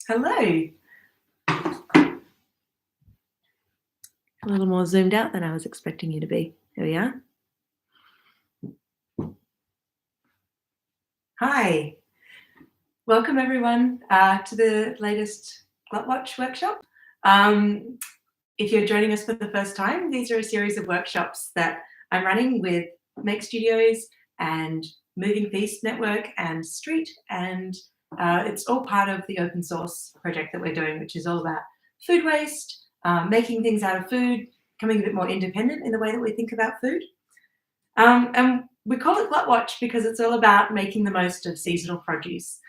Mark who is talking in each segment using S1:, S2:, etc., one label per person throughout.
S1: Hello. A little more zoomed out than I was expecting you to be. Here we are. Hi. Welcome everyone to the latest Glutwatch workshop. If you're joining us for the first time, these are a series of workshops that I'm running with Make Studios and Moving Feast Network and STREAT, and it's all part of the open source project that we're doing, which is all about food waste, making things out of food, becoming a bit more independent in the way that we think about food. And we call it Glutwatch because it's all about making the most of seasonal produce,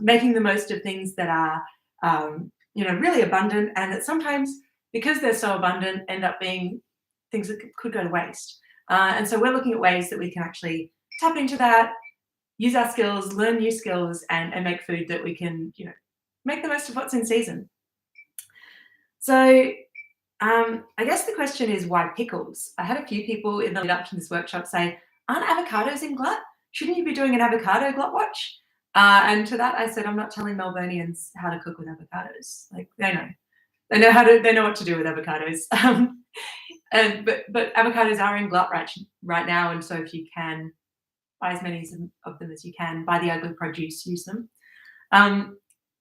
S1: making the most of things that are really abundant, and that sometimes, because they're so abundant, end up being things that could go to waste. And so we're looking at ways that we can actually tap into that, use our skills, learn new skills, and make food that we can, make the most of what's in season. So I guess the question is, why pickles? I had a few people in the lead up to this workshop say, aren't avocados in glut? Shouldn't you be doing an avocado glut watch? And to that I said, I'm not telling Melburnians how to cook with avocados. Like, they know what to do with avocados. But avocados are in glut right now, and so if you can buy as many of them as you can, buy the ugly produce, use them.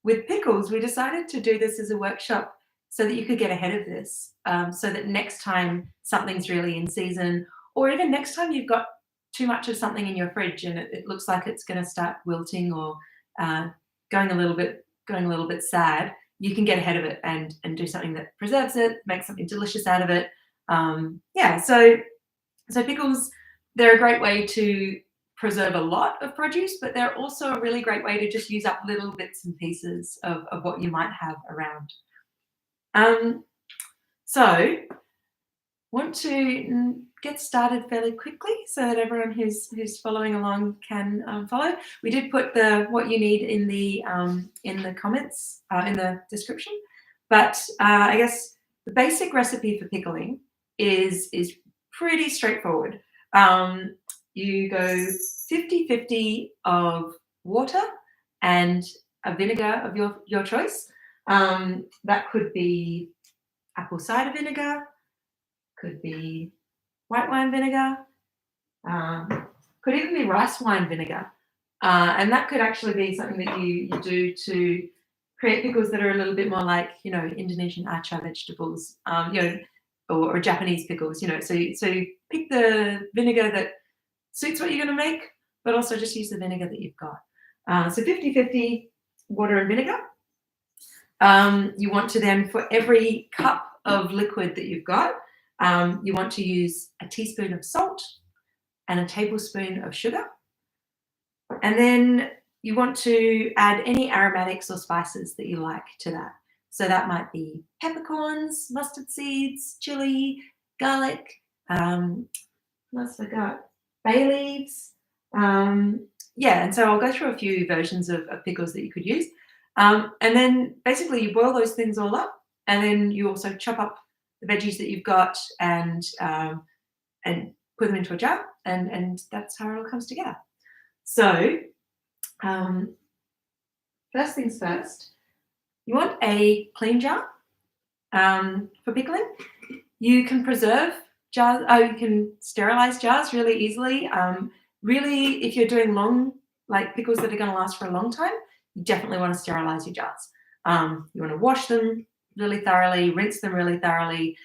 S1: With pickles, we decided to do this as a workshop so that you could get ahead of this, so that next time something's really in season, or even next time you've got too much of something in your fridge and it looks like it's going to start wilting or going a little bit sad, you can get ahead of it and do something that preserves it, make something delicious out of it. So pickles, they're a great way to preserve a lot of produce, but they're also a really great way to just use up little bits and pieces of what you might have around. So want to get started fairly quickly so that everyone who's following along can follow. We did put what you need in the comments in the description, but I guess the basic recipe for pickling is pretty straightforward. You go 50-50 of water and a vinegar of your choice. That could be apple cider vinegar, could be white wine vinegar, could even be rice wine vinegar. And that could actually be something that you do to create pickles that are a little bit more like, Indonesian acar vegetables, or Japanese pickles, So you pick the vinegar that suits what you're going to make, but also just use the vinegar that you've got. So 50-50 water and vinegar. You want to then, for every cup of liquid that you've got, you want to use a teaspoon of salt and a tablespoon of sugar. And then you want to add any aromatics or spices that you like to that. So that might be peppercorns, mustard seeds, chili, garlic, what else have I got? Bay leaves. And so I'll go through a few versions of pickles that you could use. And then basically you boil those things all up, and then you also chop up the veggies that you've got and put them into a jar, and that's how it all comes together. So first things first, you want a clean jar for pickling. You can preserve jars, you can sterilize jars really easily. Really, if you're doing long, like pickles that are going to last for a long time, you definitely want to sterilize your jars. You want to wash them really thoroughly, rinse them really thoroughly,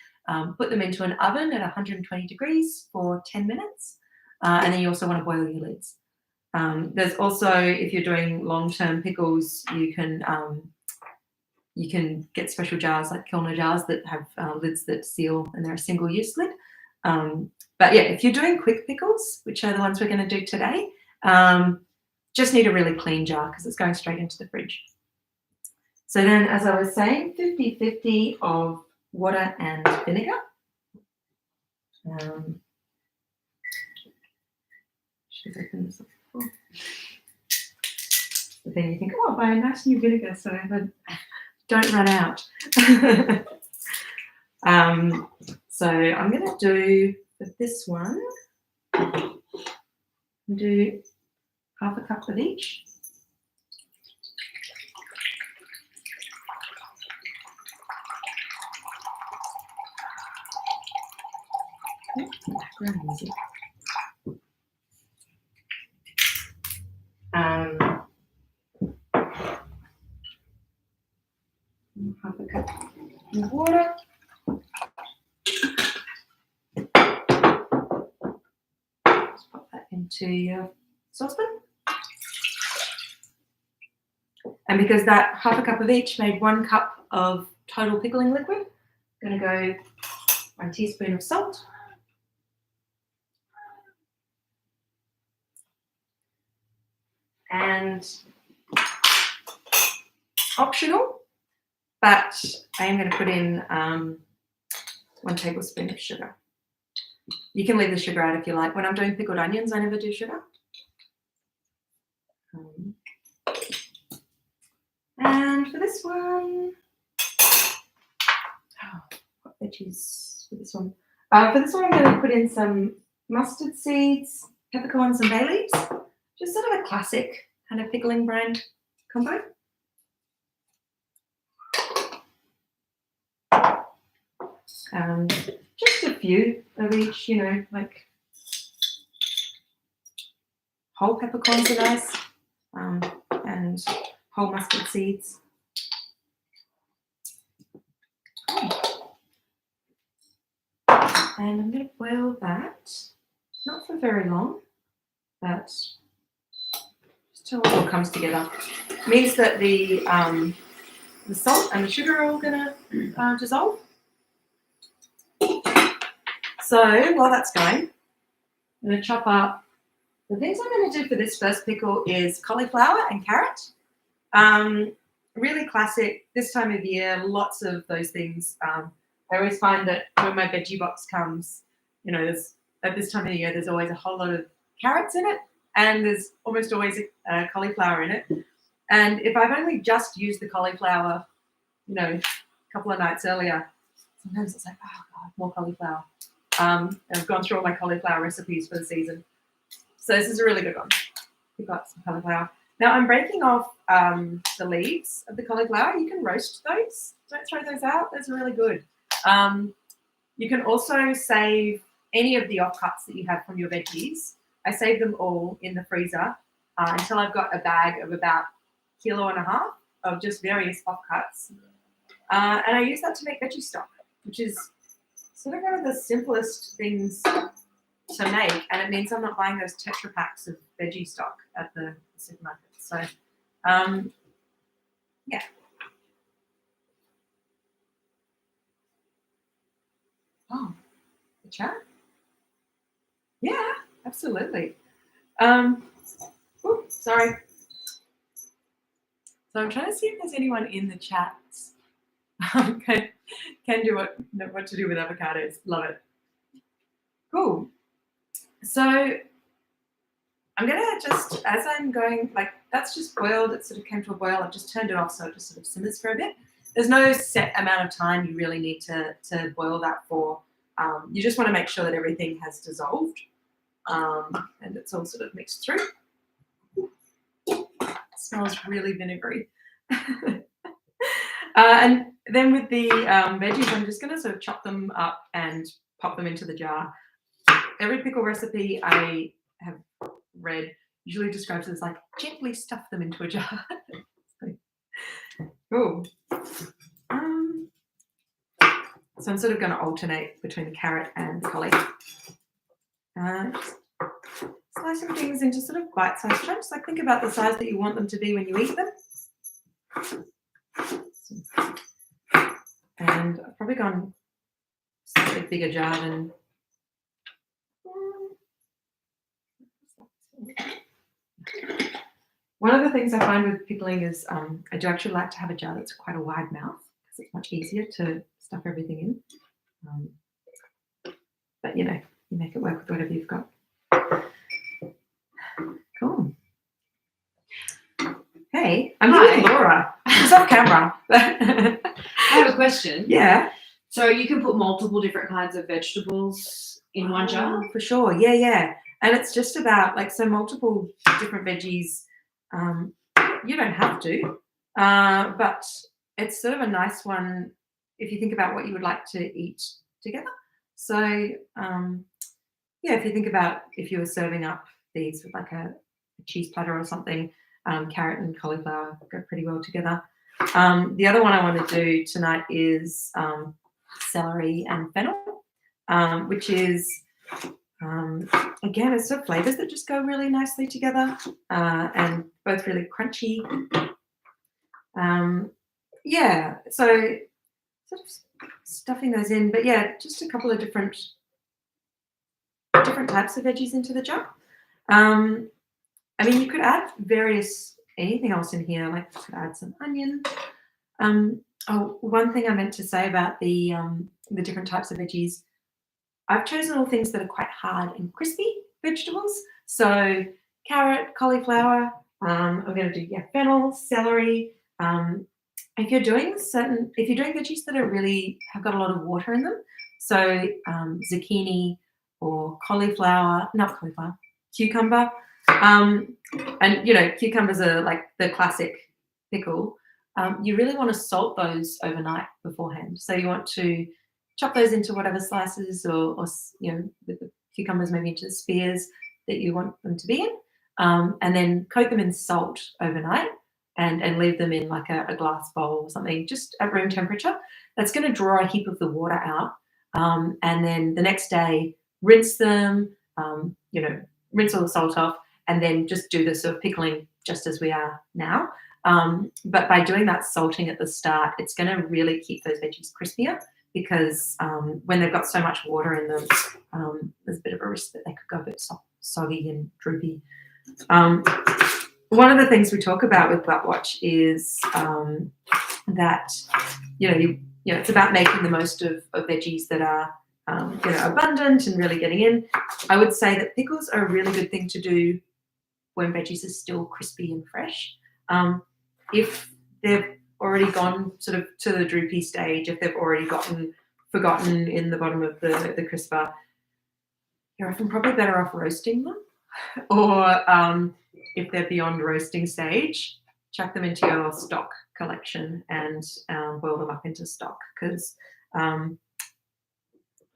S1: put them into an oven at 120 degrees for 10 minutes, and then you also want to boil your lids. There's also, if you're doing long-term pickles, you can get special jars like Kilner jars that have lids that seal, and they're a single-use lid. But yeah, if you're doing quick pickles, which are the ones we're going to do today, just need a really clean jar because it's going straight into the fridge. So then, as I was saying, 50-50 of water and vinegar. Should have opened this up before. But then you think, oh, I'll buy a nice new vinegar so I don't run out. So I'm going to do, for this one, do half a cup of each. Very easy. Half a cup of water. Just pop that into your saucepan. And because that half a cup of each made 1 cup of total pickling liquid, I'm going to go 1 teaspoon of salt. And optional, but I am going to put in 1 tablespoon of sugar. You can leave the sugar out if you like. When I'm doing pickled onions, I never do sugar. And for this one, what veggies for this one? For this one, I'm going to put in some mustard seeds, peppercorns, and bay leaves. Just sort of a classic kind of pickling brand combo. Just a few of each, you know, like whole peppercorns are nice, and whole mustard seeds. And I'm going to boil that, not for very long, but just till it all comes together. It means that the salt and the sugar are all going to dissolve. So while that's going, I'm going to chop up. The things I'm going to do for this first pickle is cauliflower and carrot. Really classic this time of year, lots of those things. I always find that when my veggie box comes, you know, at this time of the year, there's always a whole lot of carrots in it, and there's almost always a cauliflower in it. And if I've only just used the cauliflower, you know, a couple of nights earlier, sometimes it's like, oh God, more cauliflower. And I've gone through all my cauliflower recipes for the season. So this is a really good one. We've got some cauliflower. Now I'm breaking off the leaves of the cauliflower. You can roast those. Don't throw those out. Those are really good. You can also save any of the offcuts that you have from your veggies. I save them all in the freezer until I've got a bag of about 1.5 kilos of just various offcuts. And I use that to make veggie stock, which is sort of one of the simplest things to make, and it means I'm not buying those Tetra packs of veggie stock at the supermarket. So, yeah. Oh, the chat? Yeah, absolutely. Oops, sorry. So I'm trying to see if there's anyone in the chats. Can do what to do with avocados. Love it. Cool. So I'm going to just, as I'm going, like that's just boiled, it sort of came to a boil. I've just turned it off so it just sort of simmers for a bit. There's no set amount of time you really need to boil that for. You just want to make sure that everything has dissolved and it's all sort of mixed through. It smells really vinegary. And then with the veggies, I'm just going to sort of chop them up and pop them into the jar. Every pickle recipe I have read usually describes it as like gently stuff them into a jar. Cool. So I'm sort of going to alternate between the carrot and the collie. Slicing things into sort of bite-sized chunks. Like think about the size that you want them to be when you eat them. And I've probably gone slightly bigger jar than. One of the things I find with pickling is I do actually like to have a jar that's quite a wide mouth because it's much easier to stuff everything in. But you know, you make it work with whatever you've got. Cool. Hey, I'm here with Laura. She's off camera.
S2: I have a question.
S1: Yeah.
S2: So you can put multiple different kinds of vegetables in one jar?
S1: For sure. Yeah. And it's just about like so multiple different veggies. You don't have to, but it's sort of a nice one if you think about what you would like to eat together. So yeah, if you think about if you were serving up these with like a cheese platter or something, carrot and cauliflower go pretty well together. The other one I want to do tonight is celery and fennel, which is again, it's sort of flavors that just go really nicely together and both really crunchy. Yeah, so sort of stuffing those in, but yeah, just a couple of different types of veggies into the jar. I mean, you could add anything else in here, like you could add some onion. Oh, one thing I meant to say about the different types of veggies, I've chosen all things that are quite hard and crispy vegetables. So carrot, cauliflower. I'm going to do fennel, celery. If you're doing veggies that have got a lot of water in them, so zucchini or cucumber. And cucumbers are like the classic pickle. You really want to salt those overnight beforehand. So you want to chop those into whatever slices, or with the cucumbers maybe into the spears that you want them to be in, and then coat them in salt overnight and leave them in like a glass bowl or something, just at room temperature. That's going to draw a heap of the water out, and then the next day rinse them, rinse all the salt off, and then just do the sort of pickling just as we are now. But by doing that salting at the start, it's going to really keep those veggies crispier, because when they've got so much water in them, there's a bit of a risk that they could go a bit soggy and droopy. One of the things we talk about with Glutwatch is that it's about making the most of veggies that are abundant and really getting in. I would say that pickles are a really good thing to do when veggies are still crispy and fresh. If they've already gone sort of to the droopy stage, if they've already gotten forgotten in the bottom of the crisper, you're often probably better off roasting them. Or if they're beyond roasting stage, chuck them into your stock collection and boil them up into stock, because a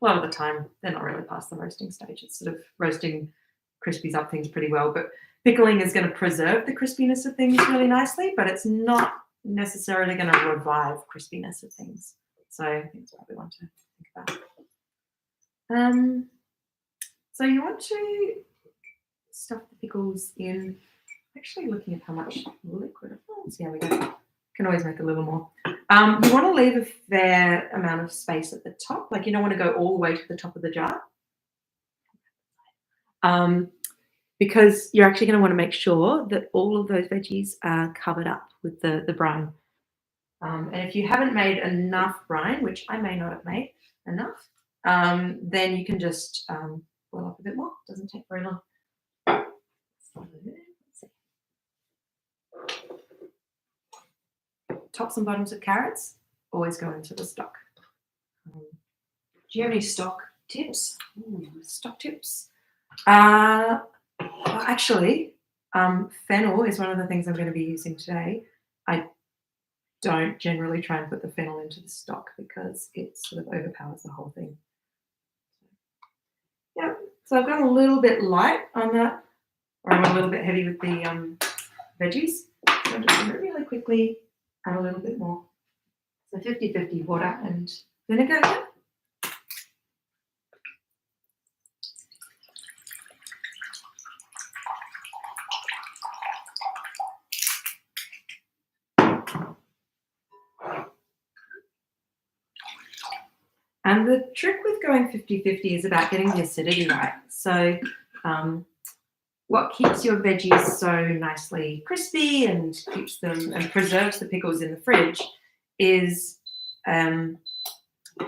S1: lot of the time they're not really past the roasting stage. It's sort of roasting crispies up things pretty well, but pickling is going to preserve the crispiness of things really nicely, but it's not necessarily going to revive crispiness of things. So I think it's probably one to think about. So you want to stuff the pickles in. Actually, looking at how much liquid. Oh, see how we go. Can always make a little more. You want to leave a fair amount of space at the top. Like, you don't want to go all the way to the top of the jar. Because you're actually going to want to make sure that all of those veggies are covered up with the brine. And if you haven't made enough brine, which I may not have made enough, then you can just boil up a bit more. It doesn't take very long. Let's see. Tops and bottoms of carrots always go into the stock.
S2: Do you have any stock tips?
S1: Stock tips. Well, actually, fennel is one of the things I'm going to be using today. I don't generally try and put the fennel into the stock because it sort of overpowers the whole thing. Yeah, so I've gone a little bit light on that, or I went a little bit heavy with the veggies. So I'm just going to really quickly add a little bit more. So 50-50 water and vinegar here. And the trick with going 50-50 is about getting the acidity right. So what keeps your veggies so nicely crispy and keeps them and preserves the pickles in the fridge is a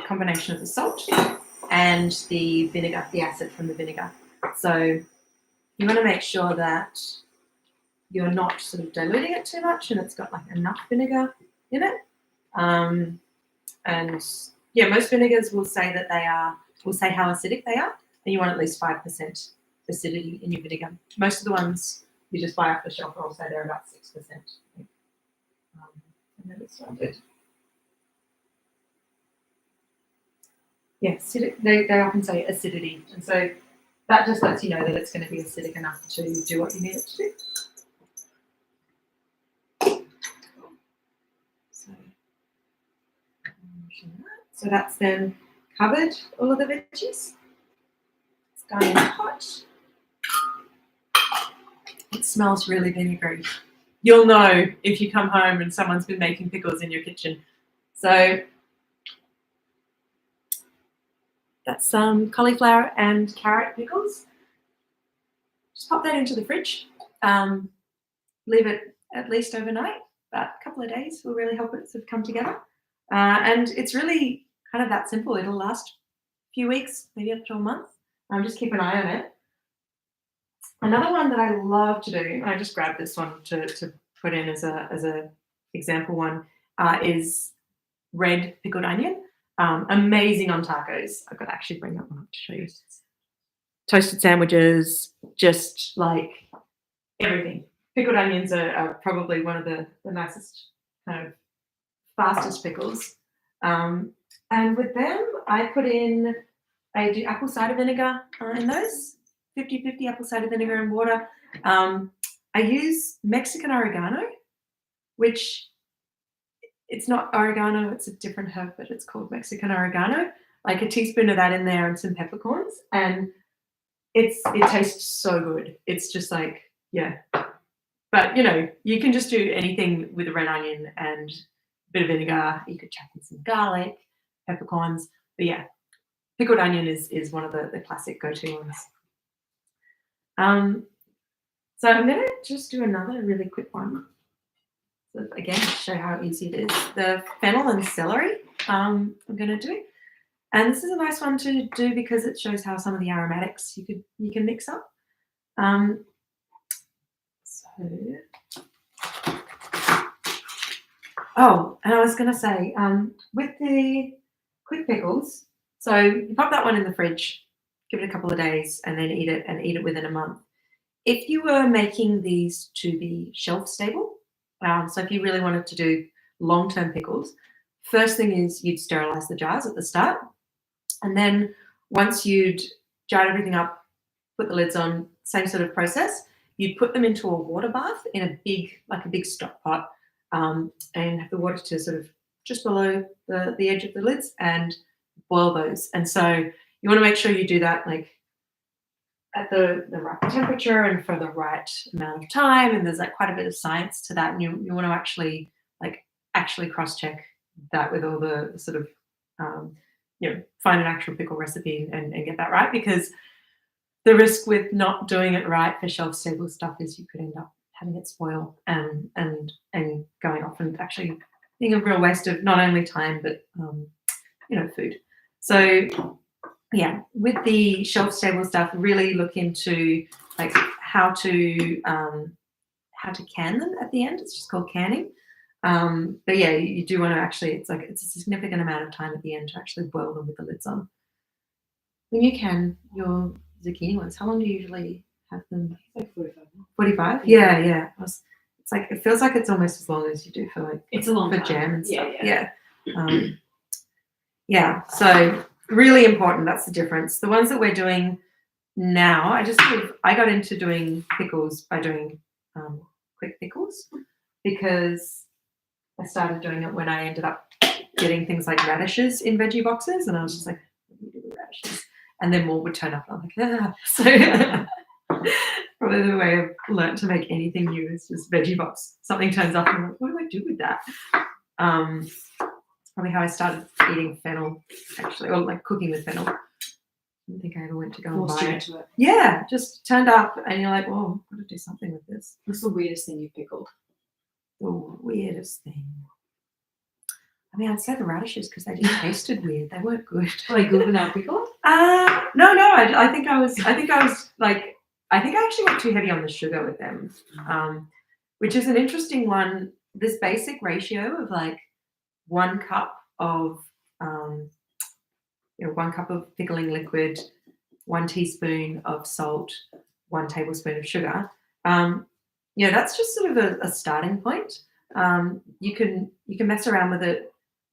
S1: combination of the salt and the vinegar, the acid from the vinegar. So you want to make sure that you're not sort of diluting it too much and it's got like enough vinegar in it. And yeah, most vinegars will say how acidic they are, and you want at least 5% acidity in your vinegar. Most of the ones you just buy off the shelf will say they're about 6%. And then it's started. yeah, they often say acidity, and so that just lets you know that it's going to be acidic enough to do what you need it to do. So that's then covered all of the veggies. It's going in hot. It smells really vinegary. You'll know if you come home and someone's been making pickles in your kitchen. So that's some cauliflower and carrot pickles. Just pop that into the fridge. Leave it at least overnight. About a couple of days will really help it sort of come together. And it's really kind of that simple. It'll last a few weeks, maybe up to a month. Just keep an eye on it. Another one that I love to do, and I just grabbed this one to put in as a example one, is red pickled onion. Amazing on tacos. I've got to actually bring that one up to show you. Toasted sandwiches, just like everything. Pickled onions are probably one of the nicest, kind of fastest pickles. And with them, I do apple cider vinegar in those, 50-50 apple cider vinegar and water. I use Mexican oregano, which it's not oregano, it's a different herb, but it's called Mexican oregano. Like a teaspoon of that in there and some peppercorns, and it tastes so good. It's just like, yeah. But, you know, you can just do anything with a red onion and a bit of vinegar. You could chuck in some garlic, peppercorns. But, yeah, pickled onion is one of the classic go-to ones. So I'm going to just do another really quick one. So again, to show how easy it is. The fennel and celery I'm going to do. And this is a nice one to do because it shows how some of the aromatics you can mix up. And I was going to say, with the quick pickles, so you pop that one in the fridge, give it a couple of days, and then eat it within a month. If you were making these to be shelf stable, so if you really wanted to do long-term pickles, first thing is you'd sterilize the jars at the start, and then once you'd jarred everything up, put the lids on, same sort of process. You'd put them into a water bath in a big stock pot, and have the water to sort of just below the edge of the lids and boil those. And so you want to make sure you do that like at the right temperature and for the right amount of time. And there's like quite a bit of science to that. And you want to actually cross-check that with all the sort of, find an actual pickle recipe and get that right, because the risk with not doing it right for shelf-stable stuff is you could end up having it spoil and going off and actually being a real waste of not only time but food. So yeah, with the shelf-stable stuff, really look into like how to can them at the end. It's just called canning. But yeah, you do want to actually. It's a significant amount of time at the end to actually boil them with the lids on. When you can your zucchini ones, how long do you usually have them?
S2: Like 45.
S1: 45? Yeah. It's like, it feels like it's almost as long as you do for like,
S2: it's a long time.
S1: Jam and stuff. Yeah. So really important. That's the difference. The ones that we're doing now, I got into doing pickles by doing quick pickles, because I started doing it when I ended up getting things like radishes in veggie boxes, and I was just like, what do you do with radishes? And then more would turn up, and I'm like, ah. So probably the way I've learned to make anything new is just veggie box. Something turns up, and I'm like, what do I do with that? It's probably how I started eating fennel, actually, or like cooking with fennel. I don't think I ever went to go and buy it. Yeah, just turned up, and you're like, well, I've got to do something with this.
S2: What's the weirdest thing you've pickled?
S1: The weirdest thing. I mean, I'd say the radishes, because they just tasted weird. They weren't good.
S2: Were they good without pickled?
S1: No. I think I actually went too heavy on the sugar with them, which is an interesting one. This basic ratio of like 1 cup of pickling liquid, 1 teaspoon of salt, 1 tablespoon of sugar. That's just sort of a starting point. You can mess around with it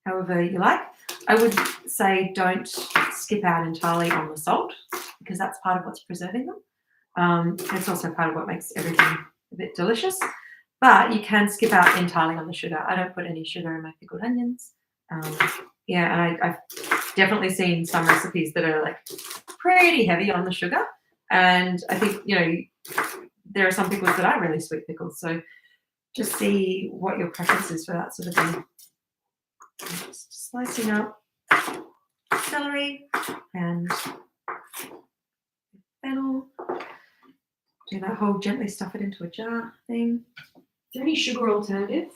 S1: however you like. I would say don't skip out entirely on the salt because that's part of what's preserving them. It's also part of what makes everything a bit delicious. But you can skip out entirely on the sugar. I don't put any sugar in my pickled onions. Yeah, and I've definitely seen some recipes that are like pretty heavy on the sugar. And I think, there are some pickles that are really sweet pickles. So just see what your preference is for that sort of thing. Just slicing up celery and fennel. Do that whole gently stuff it into a jar thing.
S2: Is there any sugar alternative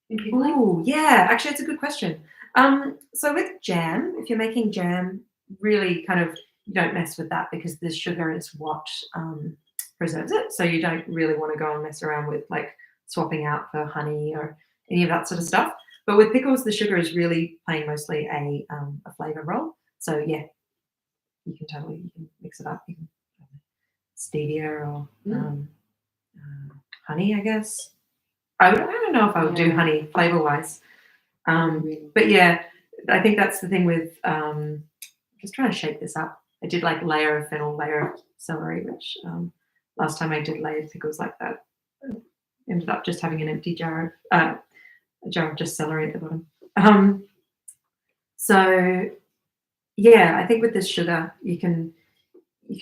S2: in pickling?
S1: Oh, yeah. Actually, it's a good question. So with jam, if you're making jam, really kind of you don't mess with that because the sugar is what preserves it. So you don't really want to go and mess around with like swapping out for honey or any of that sort of stuff. But with pickles, the sugar is really playing mostly a flavor role. So yeah, you can mix it up. You can stevia or honey, I guess. I don't know if I would do honey flavor wise. But yeah, I think that's the thing with just trying to shake this up. I did like layer of fennel, layer of celery, which last time I did layered pickles like that, ended up just having an empty jar of just celery at the bottom. So yeah, I think with this sugar, you can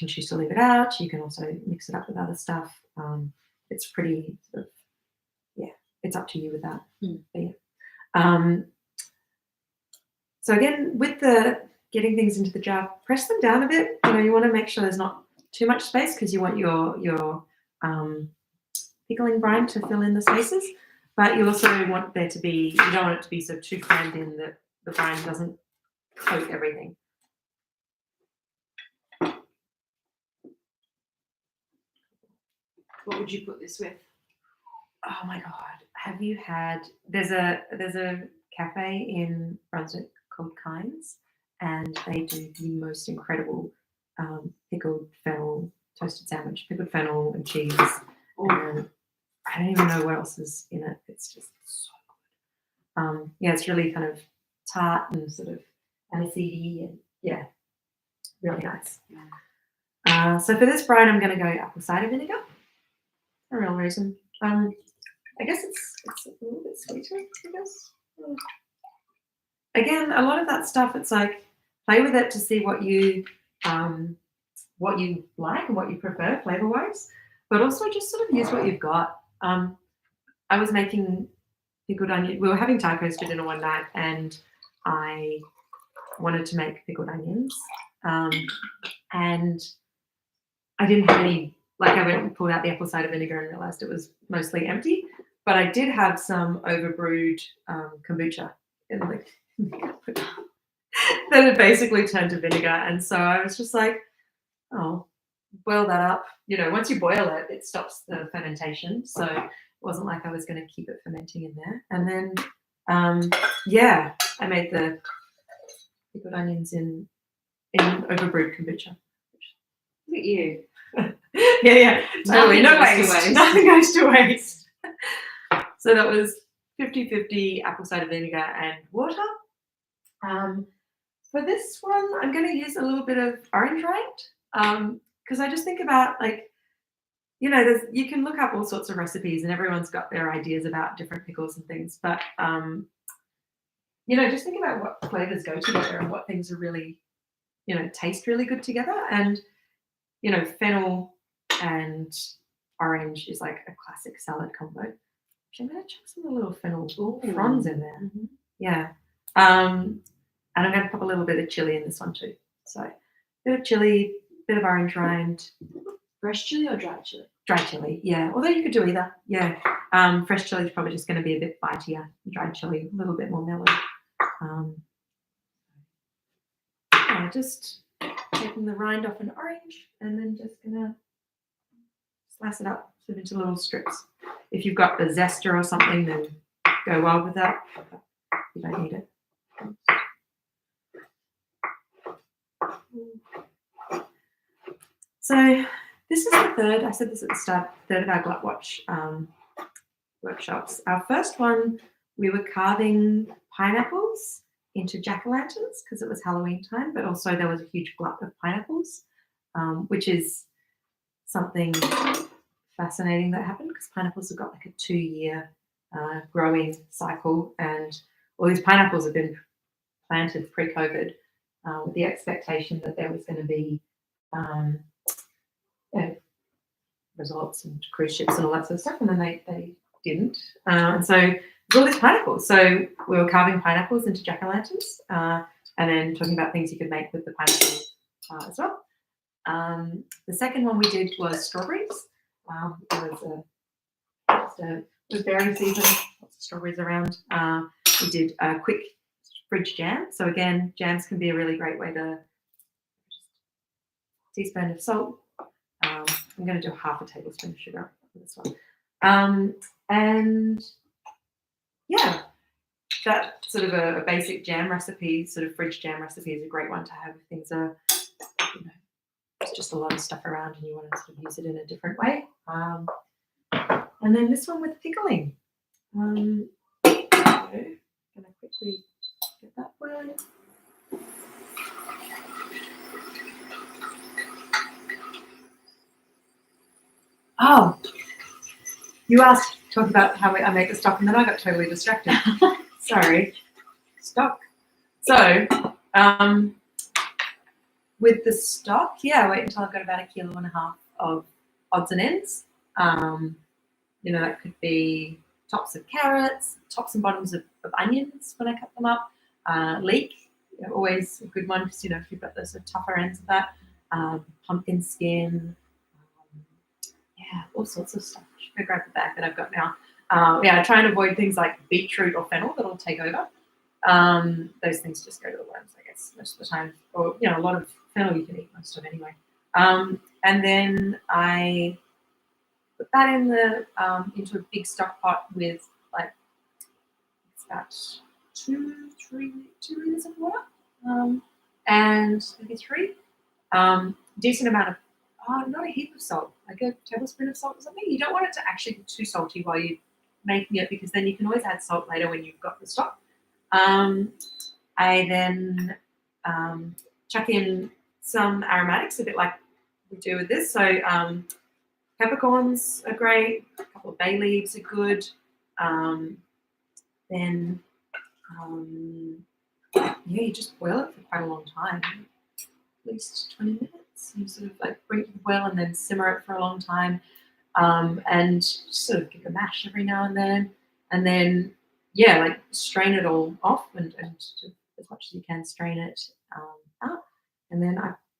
S1: choose to leave it out. You can also mix it up with other stuff. It's pretty sort of, it's up to you with that. But yeah. So again, with the getting things into the jar, press them down a bit. You want to make sure there's not too much space because you want your pickling brine to fill in the spaces. But you also want there to be, you don't want it to be so too crammed in that the brine doesn't coat everything.
S2: What would you put this with?
S1: Oh my God. Have you had, there's a cafe in Brunswick called Kynes, and they do the most incredible pickled fennel toasted sandwich, pickled fennel and cheese. And I don't even know what else is in it. It's just so good. Yeah, it's really kind of tart and sort of aniseedy and yeah, really nice. So for this brine, I'm going to go apple cider vinegar. No real reason. I guess it's a little bit sweeter, I guess. Again, a lot of that stuff, it's like play with it to see what you like and what you prefer flavor-wise, but also just sort of use what you've got. I was making pickled onion. We were having tacos for dinner one night, and I wanted to make pickled onions, and I didn't have any. Like I went and pulled out the apple cider vinegar and realized it was mostly empty. But I did have some overbrewed kombucha in the that had basically turned to vinegar. And so I was just like, oh, boil that up. Once you boil it, it stops the fermentation. So it wasn't like I was going to keep it fermenting in there. And then, I made the pickled onions in overbrewed kombucha.
S2: Look at you.
S1: Yeah, totally. No
S2: Nothing goes to
S1: waste.
S2: waste.
S1: Nothing goes to waste. So that was 50-50 apple cider vinegar and water. For this one, I'm going to use a little bit of orange rind because I just think about you can look up all sorts of recipes and everyone's got their ideas about different pickles and things. But, just think about what flavors go together and what things are really, taste really good together. And, fennel and orange is like a classic salad combo. I'm going to chuck some little fennel fronds in there. Mm-hmm. Yeah. And I'm going to pop a little bit of chili in this one too. So a bit of chili, bit of orange rind.
S2: Fresh chili or dry chili?
S1: Dry chili, yeah. Although you could do either. Yeah. Fresh chili is probably just going to be a bit bitier. Dry chili, a little bit more mellow. Just taking the rind off an orange and then just going to slice it up into little strips. If you've got a zester or something, then go wild with that. You don't need it. So this is the third. I said this at the start. Third of our Glutwatch workshops. Our first one, we were carving pineapples into jack-o'-lanterns because it was Halloween time, but also there was a huge glut of pineapples, which is something fascinating that happened because pineapples have got like a 2-year growing cycle, and all these pineapples have been planted pre-COVID with the expectation that there was going to be resorts and cruise ships and all that sort of stuff, and then they didn't. And so there's all these pineapples. So we were carving pineapples into jack-o'-lanterns and then talking about things you could make with the pineapple as well. The second one we did was strawberries. It was berry season, lots of strawberries around. We did a quick fridge jam. So again, jams can be a really great way to teaspoon of salt. I'm going to do half a tablespoon of sugar for this one. And yeah, that sort of a basic jam recipe, sort of fridge jam recipe, is a great one to have if things are, there's just a lot of stuff around and you want to sort of use it in a different way. And then this one with pickling. I'm going to quickly get that one. Oh, you asked to talk about how I make the stock, and then I got totally distracted. Sorry. Stock. So, with the stock, yeah, wait until I've got about 1.5 kilos of odds and ends. That could be tops of carrots, tops and bottoms of onions when I cut them up. Leek, always a good one because, if you've got those sort of tougher ends of that. Pumpkin skin. All sorts of stuff. I should go grab the bag that I've got now. I try and avoid things like beetroot or fennel that'll take over. Those things just go to the worms, I guess, most of the time. Or, a lot of fennel you can eat most of anyway. And then I put that in into a big stock pot with it's about 2 liters of water, and maybe 3. Decent amount of, not a heap of salt, like a tablespoon of salt or something. You don't want it to actually be too salty while you're making it, because then you can always add salt later when you've got the stock. I then chuck in some aromatics, a bit like we do with this. So peppercorns are great. A couple of bay leaves are good. Then you just boil it for quite a long time, at least 20 minutes. You sort of bring it to the boil and then simmer it for a long time, and sort of give it a mash every now and then. And then, strain it all off and as much as you can strain it out. And then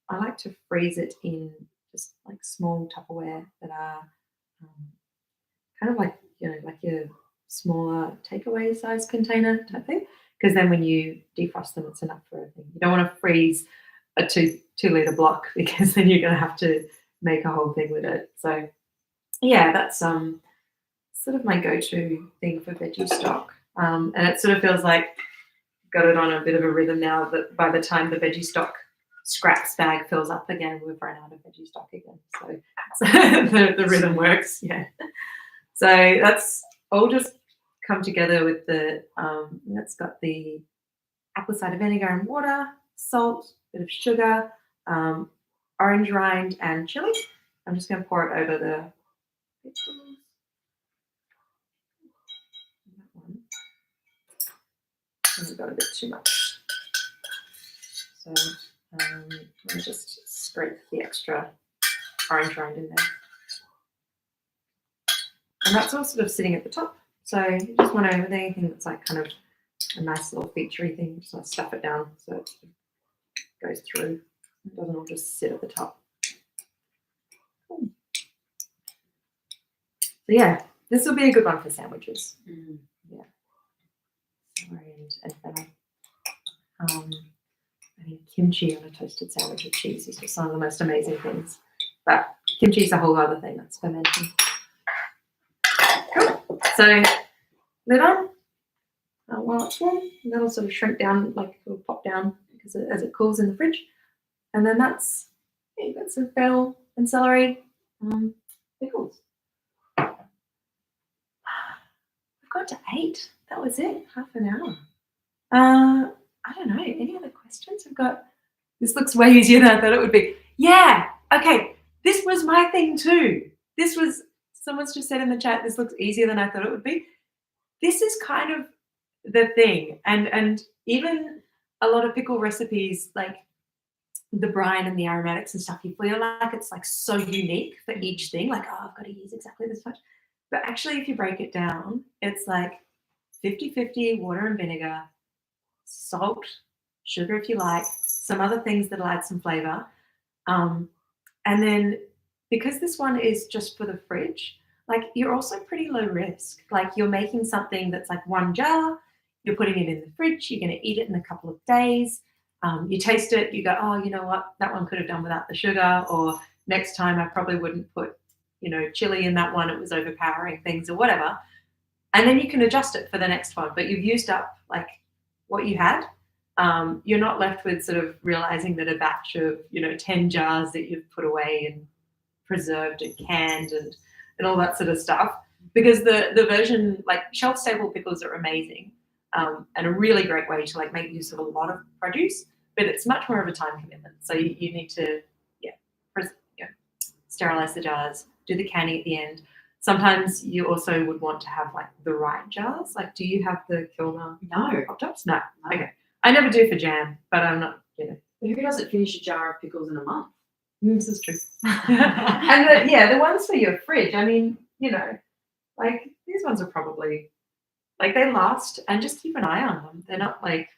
S1: I like to freeze it in just small Tupperware that are kind of like your smaller takeaway size container type thing. Because then when you defrost them, it's enough for everything. You don't want to freeze a 2 liter block, because then you're going to have to make a whole thing with it. So that's sort of my go-to thing for veggie stock. And it sort of feels like got it on a bit of a rhythm now that by the time the veggie stock scraps bag fills up again, we've run out of veggie stock again. So the rhythm works. Yeah. So that's all just come together with the that's got the apple cider vinegar and water, salt, bit of sugar, orange rind and chili. I'm just going to pour it over the pickles. That one. I've got a bit too much. So I'll just scrape the extra orange rind in there. And that's all sort of sitting at the top. So you just want to, with anything that's kind of a nice little featurey thing, just want to stuff it down so it goes through. It doesn't all just sit at the top. Cool. So this will be a good one for sandwiches. Yeah. And fennel. I think kimchi on a toasted sandwich with cheese is just one of the most amazing things. But kimchi is a whole other thing that's fermenting. Cool. So lid on while it's warm, and that'll sort of shrink down, it'll pop down because as it cools in the fridge. And then that's, you've got some fennel and celery, pickles. We've got to 8. That was it, half an hour. I don't know. Any other questions? We've got. This looks way easier than I thought it would be. Yeah. Okay. This was my thing too. This was. Someone's just said in the chat. This looks easier than I thought it would be. This is kind of the thing, and even a lot of pickle recipes like the brine and the aromatics and stuff, you feel like it's like so unique for each thing. Like, oh, I've got to use exactly this much. But actually, if you break it down, it's like 50-50 water and vinegar, salt, sugar if you like, some other things that'll add some flavor. And then because this one is just for the fridge, like you're also pretty low risk. Like you're making something that's like one jar, you're putting it in the fridge, you're going to eat it in a couple of days. You taste it, you go, oh, you know what, that one could have done without the sugar, or next time I probably wouldn't put, chili in that one, it was overpowering things or whatever. And then you can adjust it for the next one, but you've used up like what you had. You're not left with sort of realizing that a batch of, 10 jars that you've put away and preserved and canned and all that sort of stuff, because the version, like shelf stable pickles are amazing, and a really great way to like make use of a lot of produce, but it's much more of a time commitment. So you need to, sterilize the jars, do the canning at the end. Sometimes you also would want to have like the right jars. Like, do you have the Kilner pop tops? No. Okay. I never do for jam, but I'm not,
S2: Who doesn't finish a jar of pickles in a month?
S1: This is true. And the ones for your fridge, I mean, like these ones are probably, like they last, and just keep an eye on them. They're not like,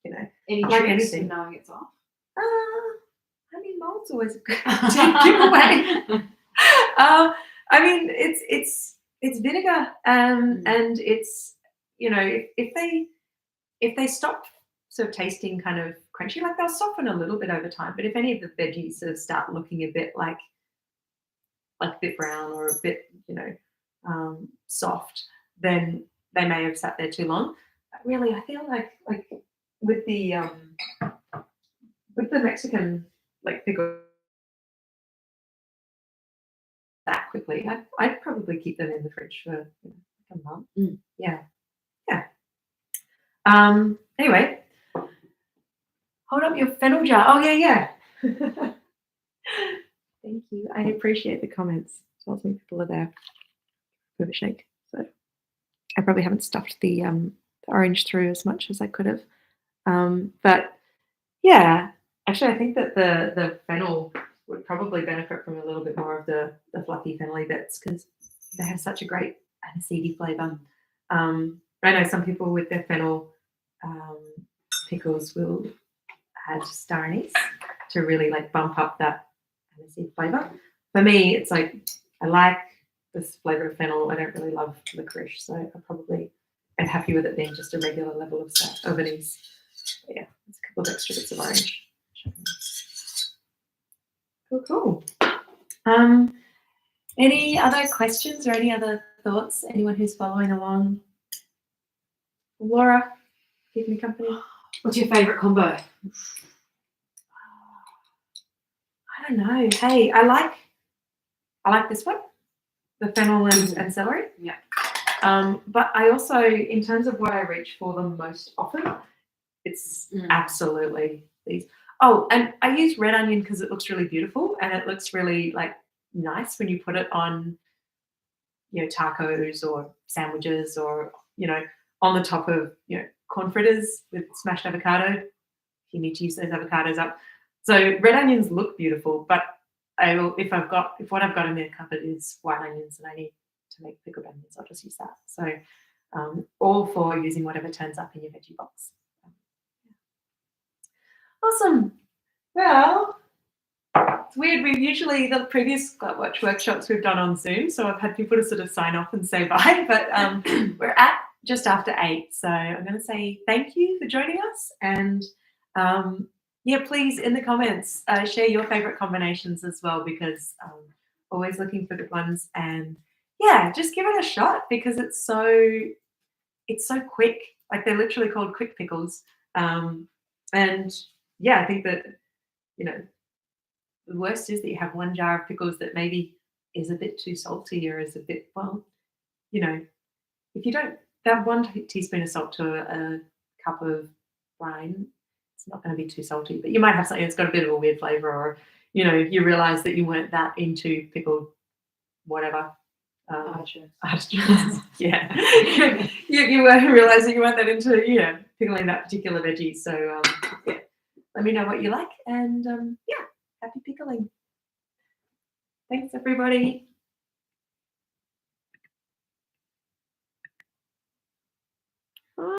S2: Any
S1: like
S2: tricks
S1: anything.
S2: for knowing it's off?
S1: I mean, mold's always a good giveaway. I mean, it's vinegar, and it's, if they stop sort of tasting kind of crunchy, like they'll soften a little bit over time. But if any of the veggies sort of start looking a bit like a bit brown or a bit, soft, then they may have sat there too long. But really, I feel like with the Mexican like pickle that quickly, I'd probably keep them in the fridge for like a month. Yeah. Anyway, hold up your fennel jar. Oh yeah. Thank you. I appreciate the comments. So many people are there. Give it a shake. So I probably haven't stuffed the orange through as much as I could have. But yeah, actually, I think that the fennel would probably benefit from a little bit more of the fluffy fennelly bits, because they have such a great aniseedy flavour. I know some people with their fennel pickles will add star anise to really like bump up that aniseed flavour. For me, it's like I like this flavour of fennel. I don't really love licorice, so I probably am happy with it being just a regular level of anise. But yeah, there's a couple of extra bits of orange. Cool. Any other questions or any other thoughts? Anyone who's following along? Laura, keep me company.
S2: What's your favourite combo?
S1: I don't know. Hey, I like this one, the fennel and celery.
S2: Yeah.
S1: But I also, in terms of what I reach for the most often, it's absolutely these. Oh, and I use red onion because it looks really beautiful, and it looks really like nice when you put it on, tacos or sandwiches, or on the top of corn fritters with smashed avocado. If you need to use those avocados up, so red onions look beautiful. But I will, if what I've got in my cupboard is white onions and I need to make pickled onions, I'll just use that. So all for using whatever turns up in your veggie box. Awesome. Well, it's weird. We've usually, the previous Glutwatch workshops we've done on Zoom, so I've had people to sort of sign off and say bye, but we're at just after 8, so I'm going to say thank you for joining us, and please in the comments share your favourite combinations as well, because always looking for good ones, and just give it a shot, because it's so quick. Like, they're literally called quick pickles, and I think that the worst is that you have one jar of pickles that maybe is a bit too salty, or is a bit, if you don't, that one teaspoon of salt to a cup of brine, it's not going to be too salty. But you might have something that's got a bit of a weird flavour, or you realise that you weren't that into pickled whatever. Yeah. you realise that you weren't that into pickling that particular veggie. So yeah, let me know what you like, and happy pickling. Thanks everybody.